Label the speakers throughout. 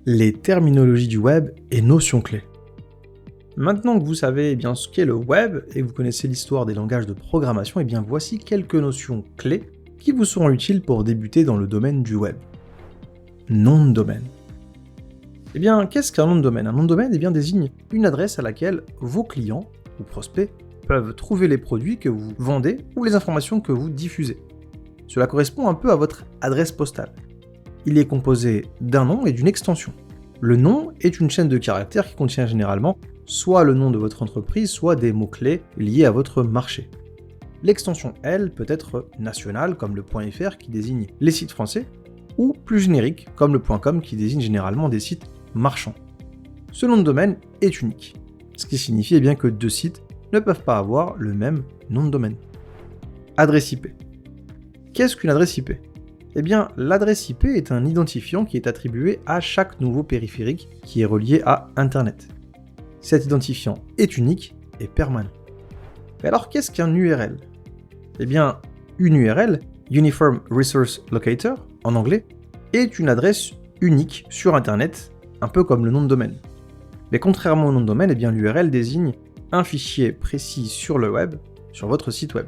Speaker 1: les terminologies du web et notions clés. Maintenant que vous savez bien ce qu'est le web et que vous connaissez l'histoire des langages de programmation, et bien voici quelques notions clés qui vous seront utiles pour débuter dans le domaine du web. Nom de domaine. Eh bien, qu'est-ce qu'un nom de domaine? Un nom de domaine désigne une adresse à laquelle vos clients ou prospects peuvent trouver les produits que vous vendez ou les informations que vous diffusez. Cela correspond un peu à votre adresse postale. Il est composé d'un nom et d'une extension. Le nom est une chaîne de caractères qui contient généralement soit le nom de votre entreprise, soit des mots-clés liés à votre marché. L'extension, elle, peut être nationale, comme le .fr qui désigne les sites français, ou plus générique, comme le .com qui désigne généralement des sites marchands. Ce nom de domaine est unique, ce qui signifie bien que deux sites ne peuvent pas avoir le même nom de domaine. Adresse IP. Qu'est-ce qu'une adresse IP? Eh bien, l'adresse IP est un identifiant qui est attribué à chaque nouveau périphérique qui est relié à Internet. Cet identifiant est unique et permanent. Mais alors, qu'est-ce qu'un URL? Eh bien, une URL, Uniform Resource Locator, en anglais, est une adresse unique sur Internet, un peu comme le nom de domaine. Mais contrairement au nom de domaine, eh bien, l'URL désigne un fichier précis sur le web, sur votre site web.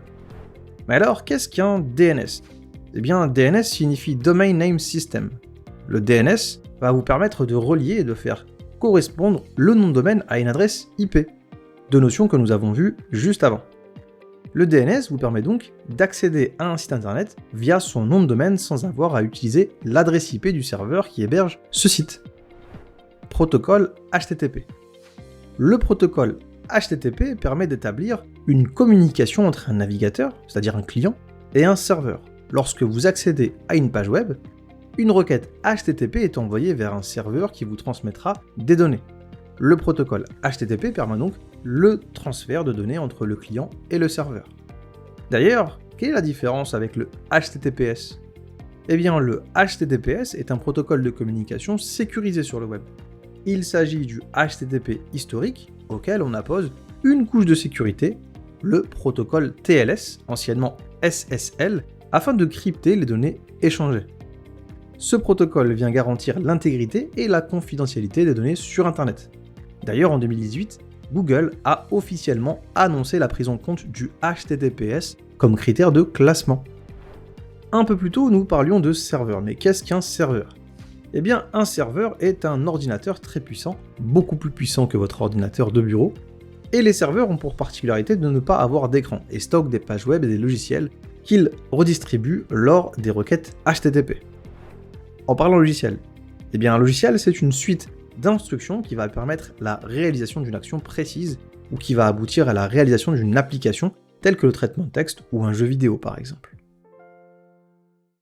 Speaker 1: Mais alors, qu'est-ce qu'un DNS? Eh bien, DNS signifie Domain Name System. Le DNS va vous permettre de relier et de faire correspondre le nom de domaine à une adresse IP, deux notions que nous avons vues juste avant. Le DNS vous permet donc d'accéder à un site internet via son nom de domaine sans avoir à utiliser l'adresse IP du serveur qui héberge ce site. Protocole HTTP. Le protocole HTTP permet d'établir une communication entre un navigateur, c'est-à-dire un client, et un serveur. Lorsque vous accédez à une page web, une requête HTTP est envoyée vers un serveur qui vous transmettra des données. Le protocole HTTP permet donc le transfert de données entre le client et le serveur. D'ailleurs, quelle est la différence avec le HTTPS? Eh bien, le HTTPS est un protocole de communication sécurisé sur le web. Il s'agit du HTTP historique auquel on appose une couche de sécurité, le protocole TLS, anciennement SSL, afin de crypter les données échangées. Ce protocole vient garantir l'intégrité et la confidentialité des données sur Internet. D'ailleurs, en 2018, Google a officiellement annoncé la prise en compte du HTTPS comme critère de classement. Un peu plus tôt, nous parlions de serveur, mais qu'est-ce qu'un serveur? Eh bien, un serveur est un ordinateur très puissant, beaucoup plus puissant que votre ordinateur de bureau, et les serveurs ont pour particularité de ne pas avoir d'écran et stockent des pages web et des logiciels qu'ils redistribuent lors des requêtes HTTP. En parlant logiciel, eh bien un logiciel c'est une suite d'instructions qui va permettre la réalisation d'une action précise ou qui va aboutir à la réalisation d'une application telle que le traitement de texte ou un jeu vidéo par exemple.